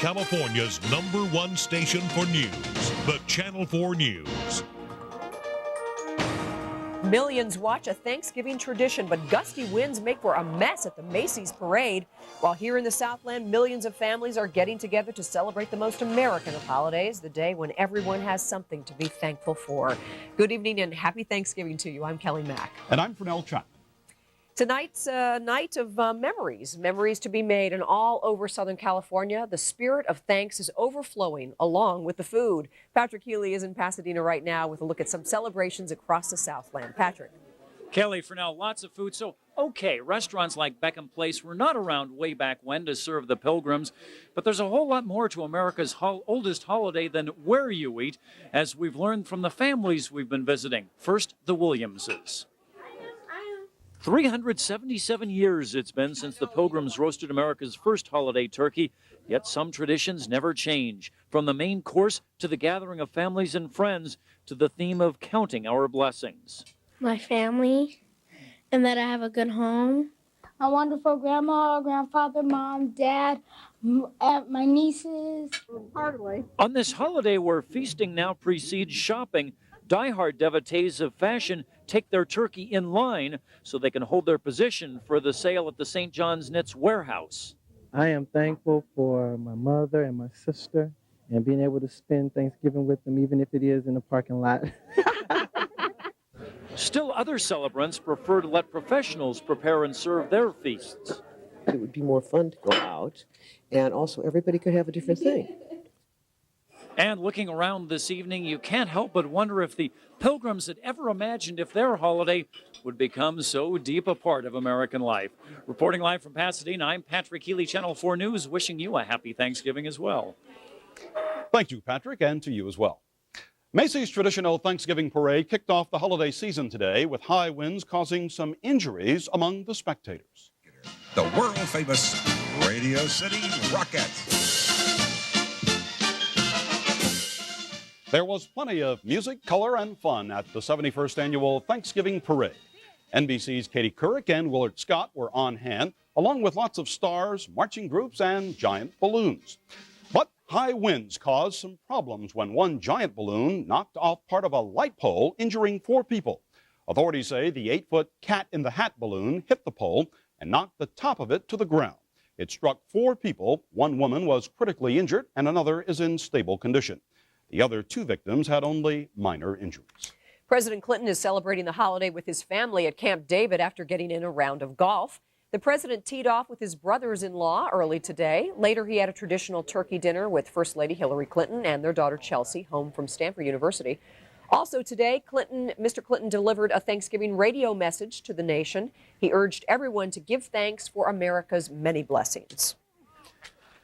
California's #1 station for news, the Channel 4 News. Millions watch a Thanksgiving tradition, but gusty winds make for a mess at the Macy's parade. While here in the Southland, millions of families are getting together to celebrate the most American of holidays, the day when everyone has something to be thankful for. Good evening and happy Thanksgiving to you. I'm Kelly Mack. And I'm Fernell Chapman. Tonight's a night of memories to be made, and all over Southern California, the spirit of thanks is overflowing along with the food. Patrick Healy is in Pasadena right now with a look at some celebrations across the Southland. Patrick. Kelly, for now, lots of food. So, okay, restaurants like Beckham Place were not around way back when to serve the pilgrims, but there's a whole lot more to America's oldest holiday than where you eat, as we've learned from the families we've been visiting. First, the Williamses. 377 years it's been since the Pilgrims roasted America's first holiday turkey, yet some traditions never change. From the main course to the gathering of families and friends to the theme of counting our blessings. My family, and that I have a good home. My wonderful grandma, grandfather, mom, dad, my nieces. Hardly. On this holiday where feasting now precedes shopping, diehard devotees of fashion take their turkey in line so they can hold their position for the sale at the St. John's Knits warehouse. I am thankful for my mother and my sister and being able to spend Thanksgiving with them, even if it is in the parking lot. Still, other celebrants prefer to let professionals prepare and serve their feasts. It would be more fun to go out, and also everybody could have a different thing. And looking around this evening, you can't help but wonder if the Pilgrims had ever imagined if their holiday would become so deep a part of American life. Reporting live from Pasadena, I'm Patrick Healy, Channel 4 News, wishing you a happy Thanksgiving as well. Thank you, Patrick, and to you as well. Macy's traditional Thanksgiving parade kicked off the holiday season today with high winds causing some injuries among the spectators. The world-famous Radio City Rockets. There was plenty of music, color, and fun at the 71st Annual Thanksgiving Parade. NBC's Katie Couric and Willard Scott were on hand, along with lots of stars, marching groups, and giant balloons. But high winds caused some problems when one giant balloon knocked off part of a light pole, injuring 4 people. Authorities say the 8-foot Cat in the Hat balloon hit the pole and knocked the top of it to the ground. It struck 4 people. 1 woman was critically injured, and another is in stable condition. The other 2 victims had only minor injuries. President Clinton is celebrating the holiday with his family at Camp David after getting in a round of golf. The president teed off with his brothers-in-law early today. Later, he had a traditional turkey dinner with First Lady Hillary Clinton and their daughter Chelsea, home from Stanford University. Also today, Mr. Clinton delivered a Thanksgiving radio message to the nation. He urged everyone to give thanks for America's many blessings.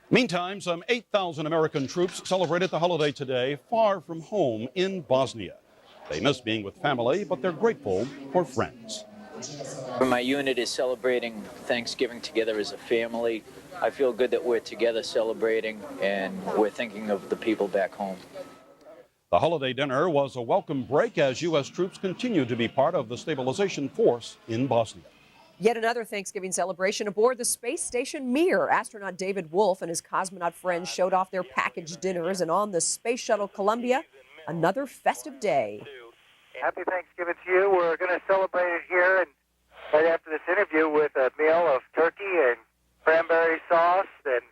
Meantime, some 8,000 American troops celebrated the holiday today far from home in Bosnia. They miss being with family, but they're grateful for friends. When my unit is celebrating Thanksgiving together as a family, I feel good that we're together celebrating and we're thinking of the people back home. The holiday dinner was a welcome break as U.S. troops continue to be part of the stabilization force in Bosnia. Yet another Thanksgiving celebration aboard the space station Mir. Astronaut David Wolf and his cosmonaut friends showed off their packaged dinners, and on the Space Shuttle Columbia, another festive day. Happy Thanksgiving to you. We're going to celebrate it here and right after this interview with a meal of turkey and cranberry sauce and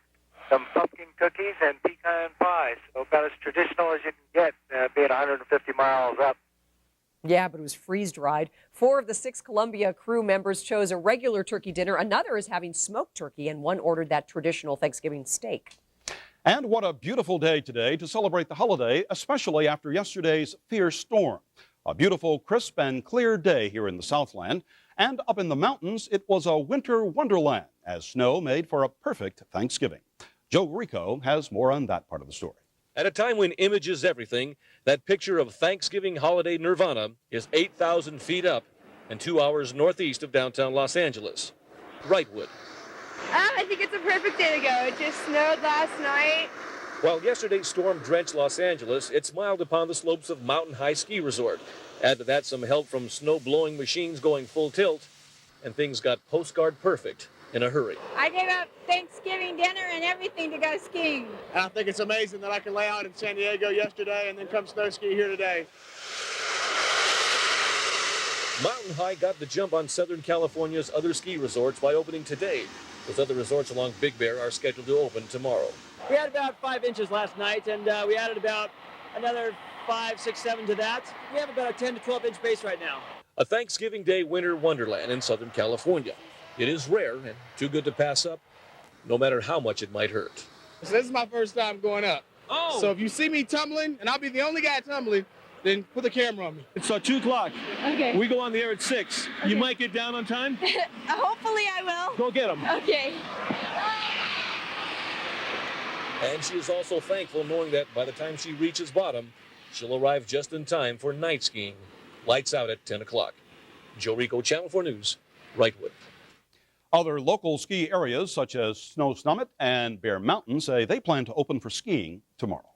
some pumpkin cookies and pecan pies. So about as traditional as you can get, being 150 miles up. Yeah, but it was freeze-dried. 4 of the 6 Columbia crew members chose a regular turkey dinner. Another is having smoked turkey, and one ordered that traditional Thanksgiving steak. And what a beautiful day today to celebrate the holiday, especially after yesterday's fierce storm. A beautiful, crisp, and clear day here in the Southland. And up in the mountains, it was a winter wonderland, as snow made for a perfect Thanksgiving. Joe Rico has more on that part of the story. At a time when image is everything, that picture of Thanksgiving holiday nirvana is 8,000 feet up and 2 hours northeast of downtown Los Angeles. Wrightwood. I think it's a perfect day to go. It just snowed last night. While yesterday's storm drenched Los Angeles, it smiled upon the slopes of Mountain High Ski Resort. Add to that some help from snow-blowing machines going full tilt, and things got postcard perfect in a hurry. I gave up Thanksgiving dinner and everything to go skiing. I think it's amazing that I can lay out in San Diego yesterday and then come snow ski here today. Mountain High got the jump on Southern California's other ski resorts by opening today. Those other resorts along Big Bear are scheduled to open tomorrow. We had about 5 inches last night, and we added about another 5, 6, 7 to that. We have about a 10 to 12 inch base right now. A Thanksgiving Day winter wonderland in Southern California. It is rare and too good to pass up, no matter how much it might hurt. So this is my first time going up. Oh! So if you see me tumbling, and I'll be the only guy tumbling, then put the camera on me. It's 2 o'clock. Okay. We go on the air at 6. Okay. You might get down on time? Hopefully I will. Go get them. Okay. And she is also thankful knowing that by the time she reaches bottom, she'll arrive just in time for night skiing. Lights out at 10 o'clock. Joe Rico, Channel 4 News, Wrightwood. Other local ski areas such as Snow Summit and Bear Mountain say they plan to open for skiing tomorrow.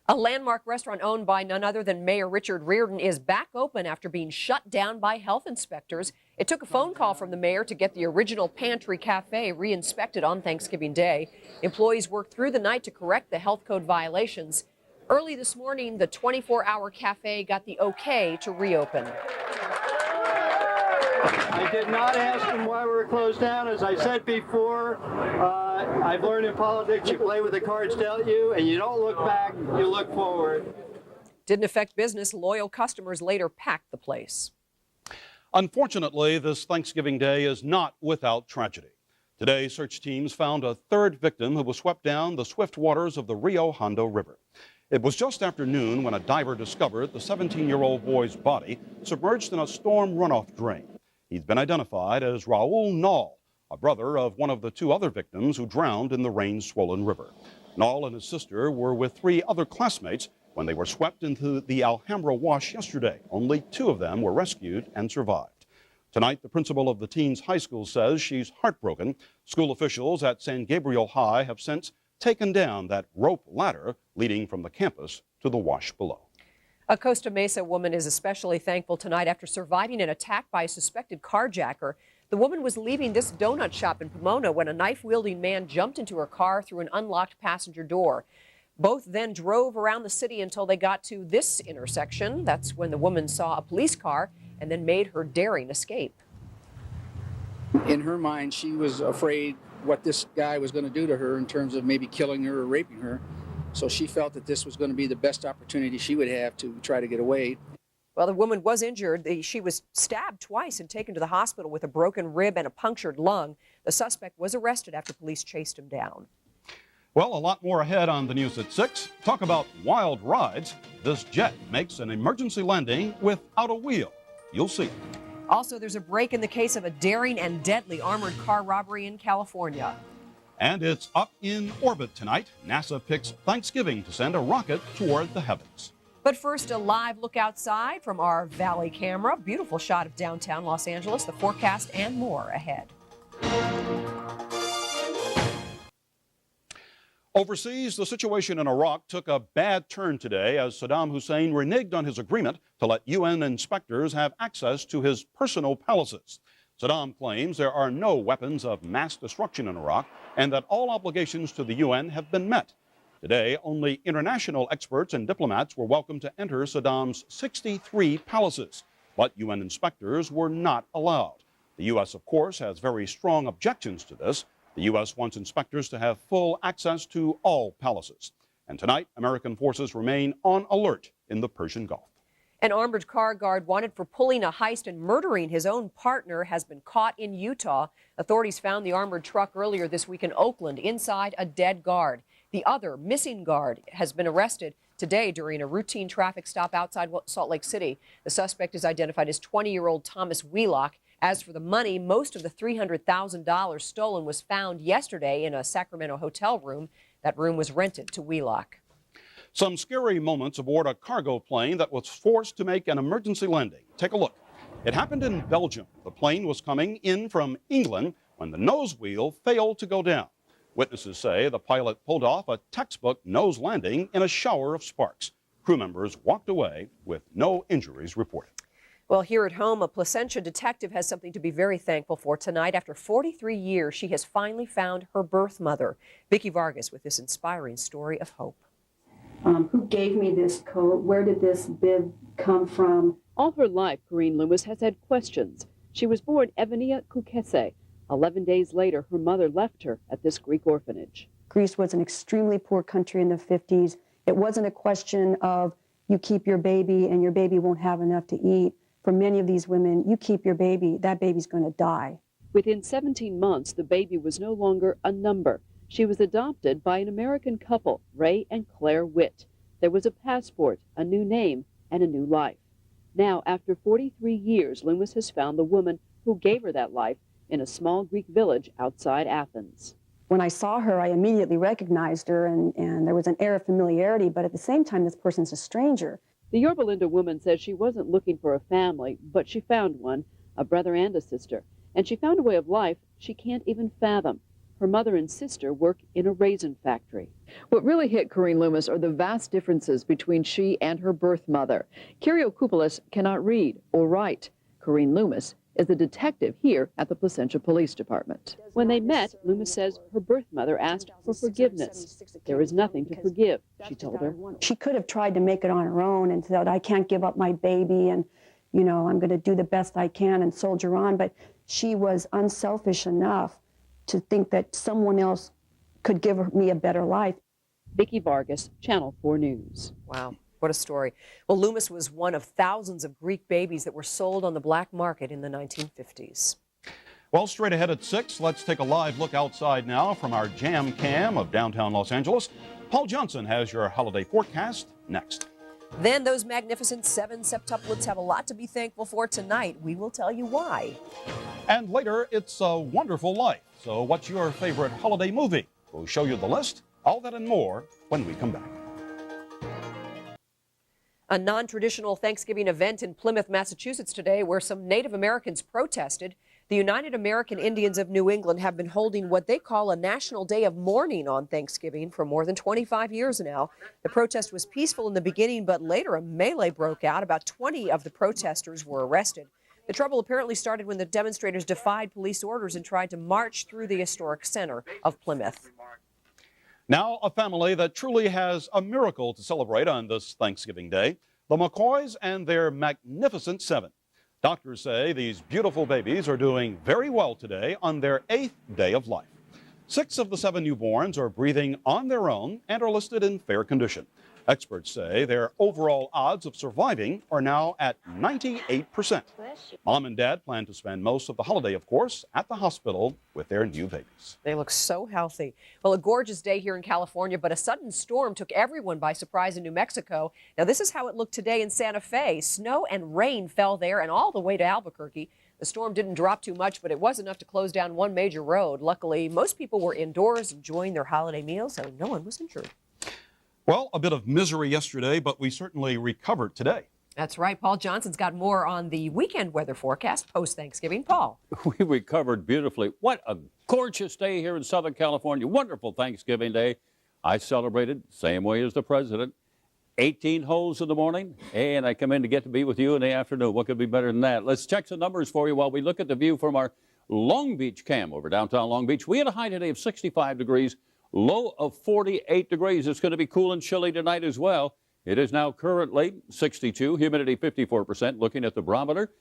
A landmark restaurant owned by none other than Mayor Richard Riordan is back open after being shut down by health inspectors. It took a phone call from the mayor to get the original Pantry Cafe re-inspected on Thanksgiving Day. Employees worked through the night to correct the health code violations. Early this morning, the 24-hour cafe got the okay to reopen. I did not ask them why we were closed down. As I said before, I've learned in politics you play with the cards dealt you, and you don't look back, you look forward. Didn't affect business. Loyal customers later packed the place. Unfortunately, this Thanksgiving Day is not without tragedy. Today, search teams found a third victim who was swept down the swift waters of the Rio Hondo River. It was just after noon when a diver discovered the 17-year-old boy's body submerged in a storm runoff drain. He's been identified as Raul Nall, a brother of one of the 2 other victims who drowned in the rain-swollen river. Nall and his sister were with 3 other classmates when they were swept into the Alhambra Wash yesterday. Only 2 of them were rescued and survived. Tonight, the principal of the teens' high school says she's heartbroken. School officials at San Gabriel High have since taken down that rope ladder leading from the campus to the wash below. A Costa Mesa woman is especially thankful tonight after surviving an attack by a suspected carjacker. The woman was leaving this donut shop in Pomona when a knife-wielding man jumped into her car through an unlocked passenger door. Both then drove around the city until they got to this intersection. That's when the woman saw a police car and then made her daring escape. In her mind, she was afraid what this guy was going to do to her in terms of maybe killing her or raping her. So she felt that this was going to be the best opportunity she would have to try to get away. Well, the woman was injured. She was stabbed twice and taken to the hospital with a broken rib and a punctured lung. The suspect was arrested after police chased him down. Well, a lot more ahead on the news at 6. Talk about wild rides. This jet makes an emergency landing without a wheel. You'll see. Also, there's a break in the case of a daring and deadly armored car robbery in California. And it's up in orbit tonight. NASA picks Thanksgiving to send a rocket toward the heavens. But first, a live look outside from our Valley camera. Beautiful shot of downtown Los Angeles, the forecast and more ahead. Overseas, the situation in Iraq took a bad turn today as Saddam Hussein reneged on his agreement to let UN inspectors have access to his personal palaces. Saddam claims there are no weapons of mass destruction in Iraq and that all obligations to the UN have been met. Today, only international experts and diplomats were welcome to enter Saddam's 63 palaces, but UN inspectors were not allowed. The U.S., of course, has very strong objections to this. The U.S. wants inspectors to have full access to all palaces. And tonight, American forces remain on alert in the Persian Gulf. An armored car guard wanted for pulling a heist and murdering his own partner has been caught in Utah. Authorities found the armored truck earlier this week in Oakland inside a dead guard. The other missing guard has been arrested today during a routine traffic stop outside Salt Lake City. The suspect is identified as 20-year-old Thomas Wheelock. As for the money, most of the $300,000 stolen was found yesterday in a Sacramento hotel room. That room was rented to Wheelock. Some scary moments aboard a cargo plane that was forced to make an emergency landing. Take a look. It happened in Belgium. The plane was coming in from England when the nose wheel failed to go down. Witnesses say the pilot pulled off a textbook nose landing in a shower of sparks. Crew members walked away with no injuries reported. Well, here at home, a Placentia detective has something to be very thankful for tonight. After 43 years, she has finally found her birth mother. Vicki Vargas with this inspiring story of hope. Who gave me this coat? Where did this bib come from? All her life, Corrine Loomis has had questions. She was born Evania Kukese. 11 days later, her mother left her at this Greek orphanage. Greece was an extremely poor country in the 50s. It wasn't a question of you keep your baby and your baby won't have enough to eat. For many of these women, you keep your baby, that baby's going to die. Within 17 months, the baby was no longer a number. She was adopted by an American couple, Ray and Claire Witt. There was a passport, a new name, and a new life. Now, after 43 years, Loomis has found the woman who gave her that life in a small Greek village outside Athens. When I saw her, I immediately recognized her, and there was an air of familiarity, but at the same time, this person's a stranger. The Yorba Linda woman says she wasn't looking for a family, but she found one, a brother and a sister. And she found a way of life she can't even fathom. Her mother and sister work in a raisin factory. What really hit Corrine Loomis are the vast differences between she and her birth mother. Kyriakopoulos cannot read or write. Corrine Loomis is a detective here at the Placentia Police Department. When they met, Loomis says her birth mother asked for forgiveness. There is nothing to forgive, she told her. She could have tried to make it on her own and said, I can't give up my baby and, you know, I'm going to do the best I can and soldier on. But she was unselfish enough to think that someone else could give me a better life. Vicki Vargas, Channel 4 News. Wow. What a story. Well, Loomis was one of thousands of Greek babies that were sold on the black market in the 1950s. Well, straight ahead at 6, let's take a live look outside now from our Jam Cam of downtown Los Angeles. Paul Johnson has your holiday forecast next. Then those magnificent 7 septuplets have a lot to be thankful for tonight. We will tell you why. And later, it's A Wonderful Life. So what's your favorite holiday movie? We'll show you the list. All that and more when we come back. A non-traditional Thanksgiving event in Plymouth, Massachusetts today where some Native Americans protested. The United American Indians of New England have been holding what they call a national day of mourning on Thanksgiving for more than 25 years now. The protest was peaceful in the beginning, but later a melee broke out. About 20 of the protesters were arrested. The trouble apparently started when the demonstrators defied police orders and tried to march through the historic center of Plymouth. Now, a family that truly has a miracle to celebrate on this Thanksgiving Day, the McCoys and their magnificent 7. Doctors say these beautiful babies are doing very well today on their 8th day of life. 6 of the 7 newborns are breathing on their own and are listed in fair condition. Experts say their overall odds of surviving are now at 98%. Mom and Dad plan to spend most of the holiday, of course, at the hospital with their new babies. They look so healthy. Well, a gorgeous day here in California, but a sudden storm took everyone by surprise in New Mexico. Now, this is how it looked today in Santa Fe. Snow and rain fell there and all the way to Albuquerque. The storm didn't drop too much, but it was enough to close down one major road. Luckily, most people were indoors enjoying their holiday meals, so no one was injured. Well, a bit of misery yesterday, but we certainly recovered today. That's right. Paul Johnson's got more on the weekend weather forecast post-Thanksgiving. Paul. We recovered beautifully. What a gorgeous day here in Southern California. Wonderful Thanksgiving Day. I celebrated same way as the president. 18 holes in the morning, and I come in to get to be with you in the afternoon. What could be better than that? Let's check some numbers for you while we look at the view from our Long Beach cam over downtown Long Beach. We had a high today of 65 degrees. Low of 48 degrees. It's going to be cool and chilly tonight as well. It is now currently 62, humidity 54%. Looking at the barometer,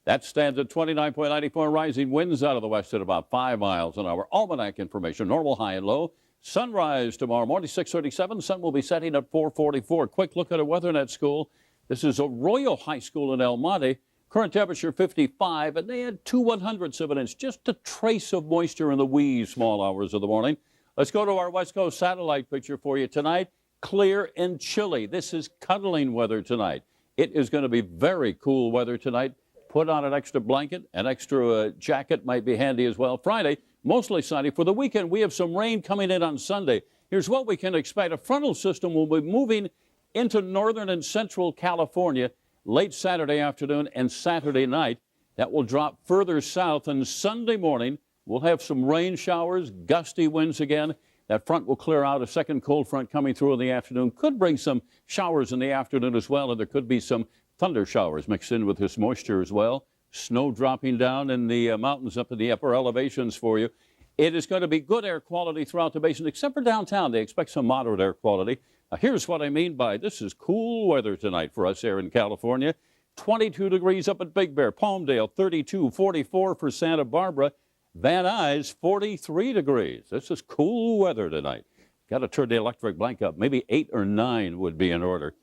that stands at 29.94, rising winds out of the west at about 5 miles an hour. Almanac information, normal high and low. Sunrise tomorrow morning, 6:37. Sun will be setting at 4:44. Quick look at a WeatherNet school. This is Arroyo High School in El Monte. Current temperature 55, and they had 2/100ths of an inch. Just a trace of moisture in the wee small hours of the morning. Let's go to our West Coast satellite picture for you tonight. Clear and chilly. This is cuddling weather tonight. It is going to be very cool weather tonight. Put on an extra blanket, an extra jacket might be handy as well. Friday, mostly sunny. For the weekend, we have some rain coming in on Sunday. Here's what we can expect. A frontal system will be moving into northern and central California late Saturday afternoon and Saturday night. That will drop further south, and Sunday morning, we'll have some rain showers, gusty winds again. That front will clear out. A second cold front coming through in the afternoon could bring some showers in the afternoon as well, and there could be some thunder showers mixed in with this moisture as well. Snow dropping down in the mountains up in the upper elevations for you. It is going to be good air quality throughout the basin, except for downtown. They expect some moderate air quality. Now, here's what I mean by this is cool weather tonight for us here in California. 22 degrees up at Big Bear, Palmdale, 32, 44 for Santa Barbara, Van Nuys, 43 degrees. This is cool weather tonight. Got to turn the electric blanket up. Maybe 8 or 9 would be in order.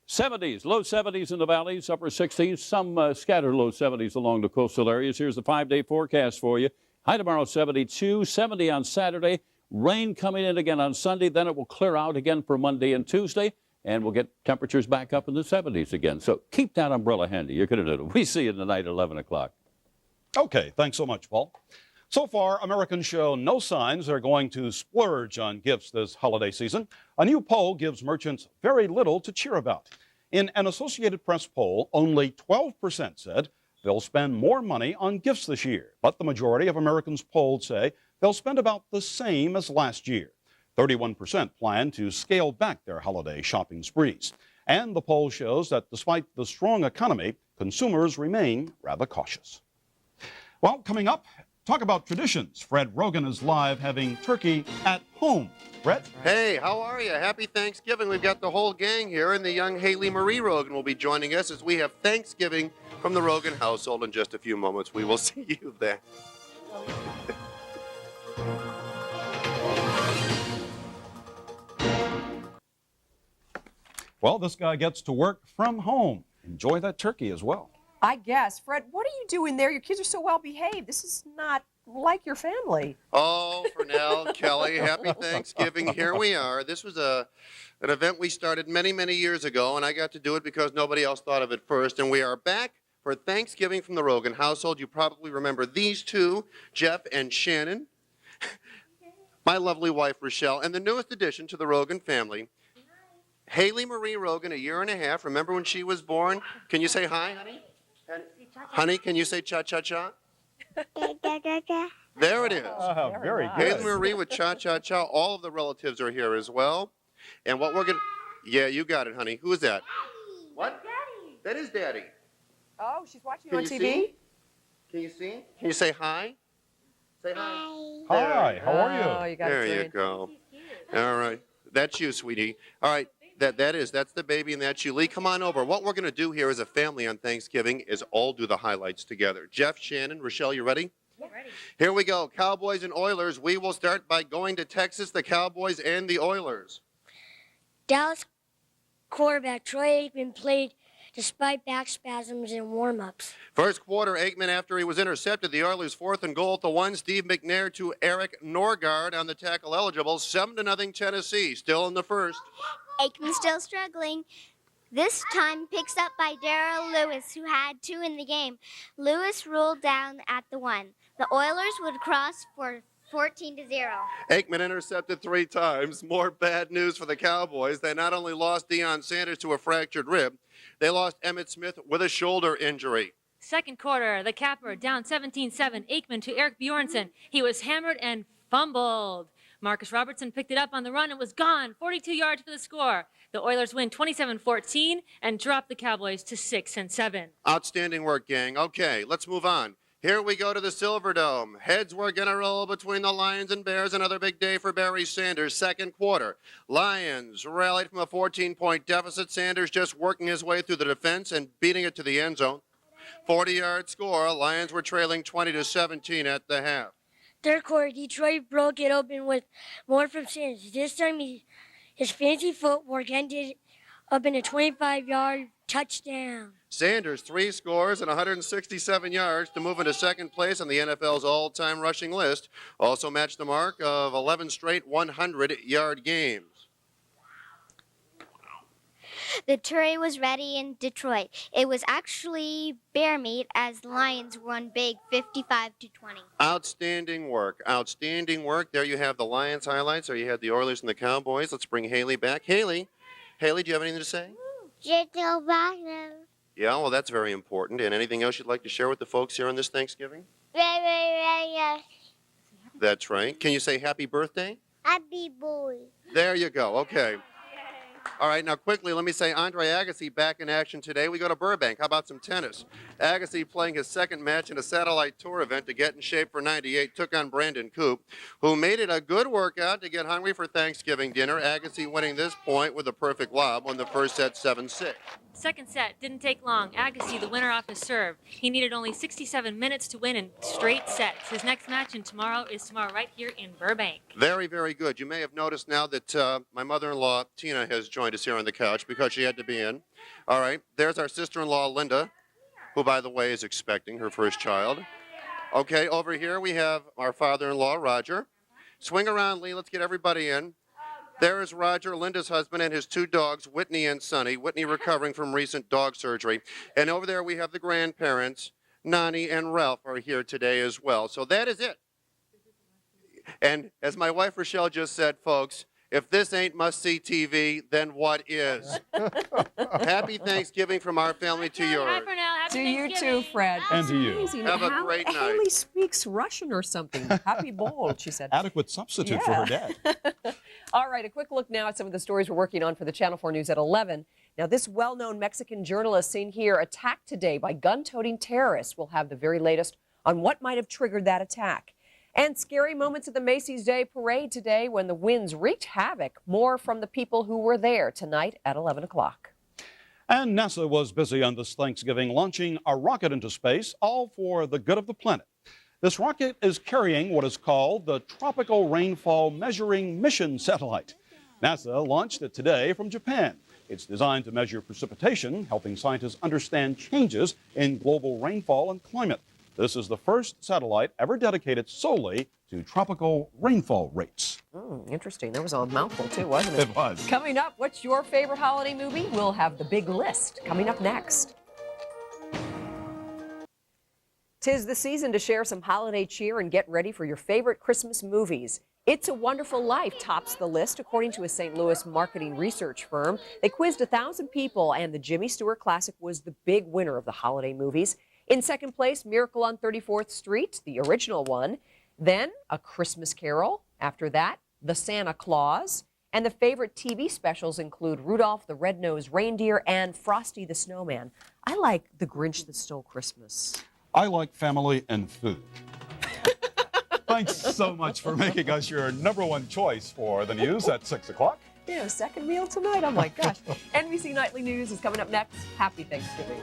70s, low 70s in the valleys, upper 60s, some scattered low 70s along the coastal areas. Here's the 5-day forecast for you. High tomorrow, 72, 70 on Saturday. Rain coming in again on Sunday. Then it will clear out again for Monday and Tuesday. And we'll get temperatures back up in the 70s again. So keep that umbrella handy. You're going to do it. We see you tonight at 11 o'clock. Okay, thanks so much, Paul. So far, Americans show no signs they're going to splurge on gifts this holiday season. A new poll gives merchants very little to cheer about. In an Associated Press poll, only 12% said they'll spend more money on gifts this year. But the majority of Americans polled say they'll spend about the same as last year. 31% plan to scale back their holiday shopping sprees. And the poll shows that despite the strong economy, consumers remain rather cautious. Well, coming up, talk about traditions. Fred Rogan is live having turkey at home. Fred? Hey, how are you? Happy Thanksgiving. We've got the whole gang here, and the young Haley Marie Rogan will be joining us as we have Thanksgiving from the Rogan household in just a few moments. We will see you there. Well, this guy gets to work from home. Enjoy that turkey as well. I guess. Fred, what are you doing there? Your kids are so well behaved. This is not like your family. Oh, Fernell, Kelly, happy Thanksgiving. Here we are. This was an event we started many, many years ago, and I got to do it because nobody else thought of it first. And we are back for Thanksgiving from the Rogan household. You probably remember these two, Jeff and Shannon, my lovely wife, Rochelle, and the newest addition to the Rogan family, Haley Marie Rogan, 1.5 years. Remember when she was born? Can you say hi, honey? Honey, can you say cha-cha-cha? There it is. Very good. Haley Marie with cha-cha-cha. All of the relatives are here as well. And what we're going to... Yeah, you got it, honey. Who is that? What? Daddy. That is Daddy. Oh, she's watching Can on you TV? see? Can you see? Can you say hi? Say hi. Hi, how are you? Oh, you got There it. you go. All right. That's you, sweetie. All right. That's the baby and that's you. Lee, come on over. What we're going to do here as a family on Thanksgiving is all do the highlights together. Jeff, Shannon, Rochelle, you ready? Yeah. Ready. Here we go. Cowboys and Oilers. We will start by going to Texas, the Cowboys and the Oilers. Dallas quarterback Troy Aikman played despite back spasms in warm-ups. First quarter, Aikman after he was intercepted. The Oilers 4th and goal at the 1. Steve McNair to Eric Norgard on the tackle eligible. 7-0 Tennessee. Still in the first. Aikman still struggling. This time picks up by Darrell Lewis, who had 2 in the game. Lewis rolled down at the 1. The Oilers would cross for 14-0. Aikman intercepted 3 times. More bad news for the Cowboys. They not only lost Deion Sanders to a fractured rib, they lost Emmitt Smith with a shoulder injury. Second quarter, the Capper down 17-7. Aikman to Eric Bjornsson. He was hammered and fumbled. Marcus Robertson picked it up on the run and was gone. 42 yards for the score. The Oilers win 27-14 and drop the Cowboys to 6-7. Outstanding work, gang. Okay, let's move on. Here we go to the Silverdome. Heads were going to roll between the Lions and Bears. Another big day for Barry Sanders. Second quarter. Lions rallied from a 14-point deficit. Sanders just working his way through the defense and beating it to the end zone. 40-yard score. Lions were trailing 20-17 at the half. Third quarter, Detroit broke it open with more from Sanders. This time, his fancy footwork ended up in a 25-yard touchdown. Sanders, 3 scores and 167 yards to move into second place on the NFL's all-time rushing list. Also matched the mark of 11 straight 100-yard games. The turkey was ready in Detroit. It was actually bear meat as the Lions won big 55-20. Outstanding work. Outstanding work. There you have the Lions highlights. There you had the Oilers and the Cowboys. Let's bring Haley back. Haley, do you have anything to say? Yeah, well, that's very important. And anything else you'd like to share with the folks here on this Thanksgiving? That's right. Can you say happy birthday? Happy boy. There you go. Okay. All right, now quickly, let me say Andre Agassi back in action today. We go to Burbank. How about some tennis? Agassi playing his second match in a satellite tour event to get in shape for 98, took on Brandon Coop, who made it a good workout to get hungry for Thanksgiving dinner. Agassi winning this point with a perfect lob, won the first set 7-6. Second set didn't take long. Agassi, the winner off his serve. He needed only 67 minutes to win in straight sets. His next match is tomorrow right here in Burbank. Very, very good. You may have noticed now that my mother-in-law, Tina, has joined us here on the couch because she had to be in. All right, there's our sister-in-law, Linda, who, by the way, is expecting her first child. Okay, over here we have our father-in-law, Roger. Swing around, Lee. Let's get everybody in. There is Roger, Linda's husband, and his two dogs, Whitney and Sonny. Whitney recovering from recent dog surgery. And over there we have the grandparents. Nani and Ralph are here today as well. So that is it. And as my wife Rochelle just said, folks, if this ain't must-see TV, then what is? Happy Thanksgiving from our family to yours. Bye for now. Happy To you Thanksgiving. too, Fred. And to you. Amazing. Have a great night. Haley speaks Russian or something. Happy bold, she said. Adequate substitute for her dad. All right, a quick look now at some of the stories we're working on for the Channel 4 News at 11. Now, this well-known Mexican journalist seen here attacked today by gun-toting terrorists. We'll have the very latest on what might have triggered that attack. And scary moments at the Macy's Day Parade today when the winds wreaked havoc. More from the people who were there tonight at 11 o'clock. And NASA was busy on this Thanksgiving launching a rocket into space, all for the good of the planet. This rocket is carrying what is called the Tropical Rainfall Measuring Mission Satellite. NASA launched it today from Japan. It's designed to measure precipitation, helping scientists understand changes in global rainfall and climate. This is the first satellite ever dedicated solely to tropical rainfall rates. Interesting. That was a mouthful, too, wasn't it? It was. Coming up, what's your favorite holiday movie? We'll have the big list coming up next. 'Tis the season to share some holiday cheer and get ready for your favorite Christmas movies. It's a Wonderful Life tops the list, according to a St. Louis marketing research firm. They quizzed 1,000 people, and the Jimmy Stewart classic was the big winner of the holiday movies. In second place, Miracle on 34th Street, the original one. Then, A Christmas Carol. After that, The Santa Claus. And the favorite TV specials include Rudolph the Red-Nosed Reindeer and Frosty the Snowman. I like The Grinch That Stole Christmas. I like family and food. Thanks so much for making us your #1 choice for the news at 6 o'clock. Yeah, second meal tonight. Oh, my gosh. NBC Nightly News is coming up next. Happy Thanksgiving.